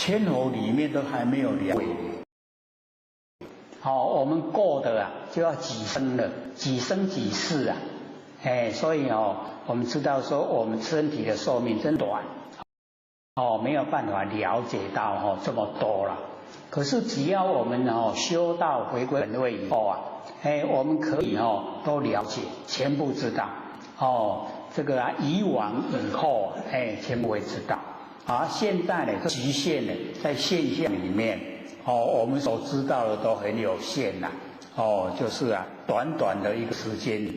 千佛里面都还没有了解。好，我们过的就要几生了，几生几世啊，所以我们知道说我们身体的寿命真短，没有办法了解到这么多了。可是只要我们修到回归本位以后我们可以都了解，全部知道这个以往以后全部会知道。现在呢局限了在现象里面我们所知道的都很有限啦就是短短的一个时间